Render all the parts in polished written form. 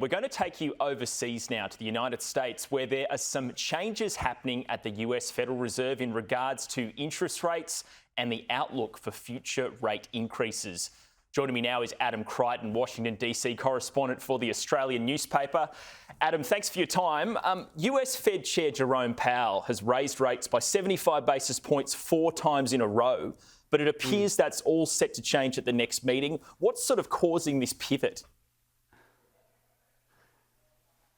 We're going to take you overseas now to the United States, where there are some changes happening at the US Federal Reserve in regards to interest rates and the outlook for future rate increases. Joining me now is Adam Creighton, Washington DC correspondent for the Australian newspaper. Adam, thanks for your time. US Fed Chair Jerome Powell has raised rates by 75 basis points 4 times in a row, but it appears that's all set to change at the next meeting. What's sort of causing this pivot?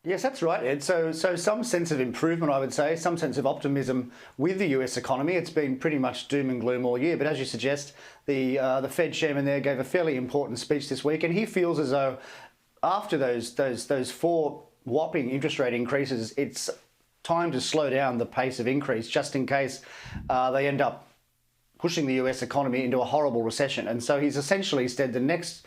Yes, that's right, Ed. So some sense of improvement, I would say, some sense of optimism with the US economy. It's been pretty much doom and gloom all year. But as you suggest, the Fed chairman there gave a fairly important speech this week, and he feels as though after those 4 whopping interest rate increases, it's time to slow down the pace of increase, just in case they end up pushing the US economy into a horrible recession. And so he's essentially said the next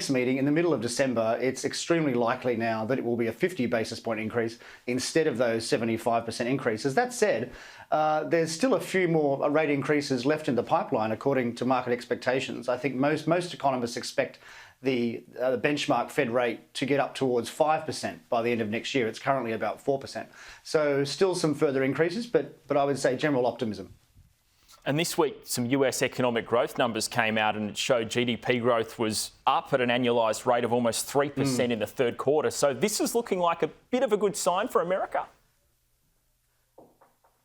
meeting in the middle of December, it's extremely likely now that it will be a 50 basis point increase instead of those 75% increases. That said, there's still a few more rate increases left in the pipeline according to market expectations. I think most economists expect the benchmark Fed rate to get up towards 5% by the end of next year. It's currently about 4%. So still some further increases, but I would say general optimism. And this week, some US economic growth numbers came out and it showed GDP growth was up at an annualised rate of almost 3% in the third quarter. So this is looking like a bit of a good sign for America.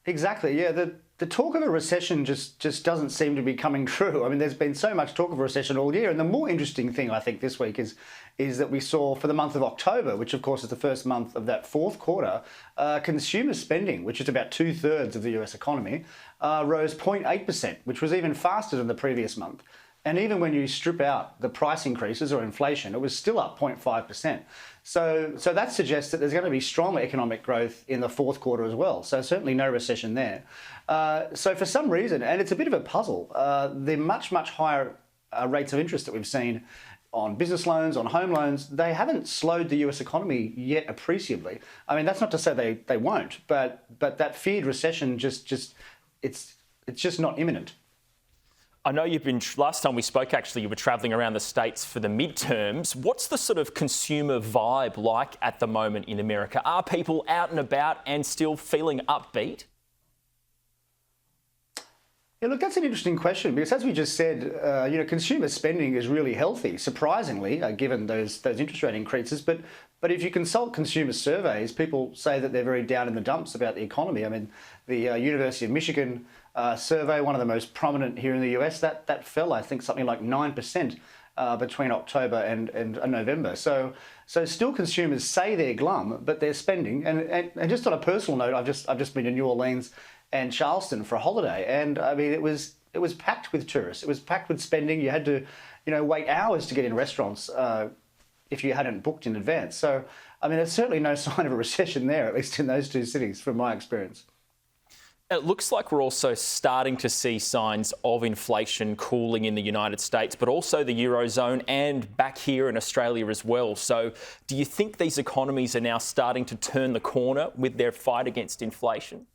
Exactly, yeah. The talk of a recession just doesn't seem to be coming true. I mean, there's been so much talk of a recession all year. And the more interesting thing, I think, this week is that we saw for the month of October, which of course is the first month of that fourth quarter, consumer spending, which is about 2/3 of the US economy, rose 0.8%, which was even faster than the previous month. And even when you strip out the price increases or inflation, it was still up 0.5%. So that suggests that there's going to be strong economic growth in the fourth quarter as well. So certainly no recession there. So for some reason, and it's a bit of a puzzle, the much higher rates of interest that we've seen on business loans, on home loans, they haven't slowed the US economy yet appreciably. I mean, that's not to say they won't, but that feared recession it's just not imminent. I know last time we spoke, actually, you were travelling around the States for the midterms. What's the sort of consumer vibe like at the moment in America? Are people out and about and still feeling upbeat? Yeah, look, that's an interesting question because, as we just said, consumer spending is really healthy, surprisingly, given those interest rate increases. But if you consult consumer surveys, people say that they're very down in the dumps about the economy. I mean, the University of Michigan survey, one of the most prominent here in the US, that fell, I think, something like 9% between October and November. So still consumers say they're glum, but they're spending. And just on a personal note, I've just been to New Orleans and Charleston for a holiday, and I mean it was packed with tourists. It was packed with spending. You had to, wait hours to get in restaurants if you hadn't booked in advance. So I mean, there's certainly no sign of a recession there, at least in those two cities, from my experience. It looks like we're also starting to see signs of inflation cooling in the United States, but also the Eurozone and back here in Australia as well. So do you think these economies are now starting to turn the corner with their fight against inflation?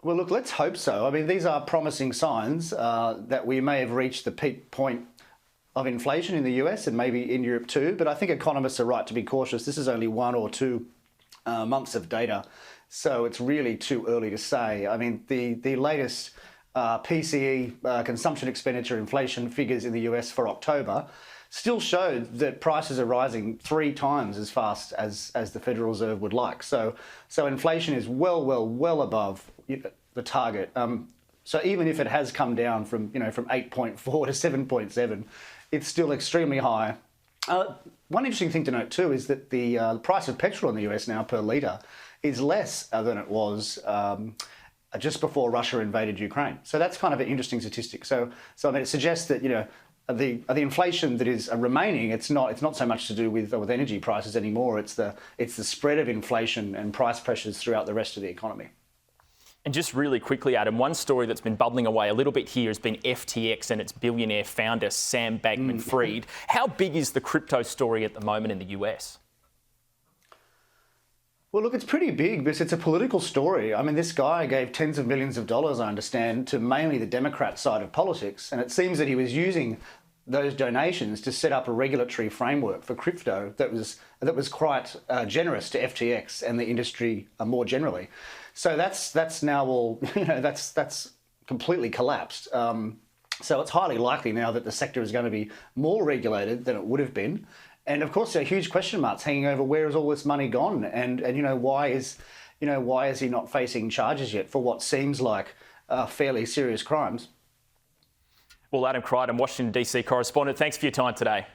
Well, look, let's hope so. I mean, these are promising signs that we may have reached the peak point of inflation in the US and maybe in Europe too. But I think economists are right to be cautious. This is only 1 or 2 months of data, so it's really too early to say. I mean, the latest PCE consumption expenditure inflation figures in the US for October still showed that prices are rising 3 times as fast as the Federal Reserve would like. So inflation is well above the target. So even if it has come down from 8.4 to 7.7, it's still extremely high. One interesting thing to note too is that the price of petrol in the US now per litre is less than it was just before Russia invaded Ukraine. So that's kind of an interesting statistic. So I mean, it suggests that the inflation that is remaining, it's not so much to do with energy prices anymore. It's the spread of inflation and price pressures throughout the rest of the economy. And just really quickly, Adam, one story that's been bubbling away a little bit here has been FTX and its billionaire founder, Sam Bankman-Fried. How big is the crypto story at the moment in the US? Well, look, it's pretty big because it's a political story. I mean, this guy gave tens of millions of dollars, I understand, to mainly the Democrat side of politics. And it seems that he was using those donations to set up a regulatory framework for crypto that was quite generous to FTX and the industry more generally. So that's now all, that's completely collapsed. So it's highly likely now that the sector is going to be more regulated than it would have been. And of course, there are huge question marks hanging over where has all this money gone, and why is he not facing charges yet for what seems like fairly serious crimes? Well, Adam Creighton, Washington DC correspondent, thanks for your time today.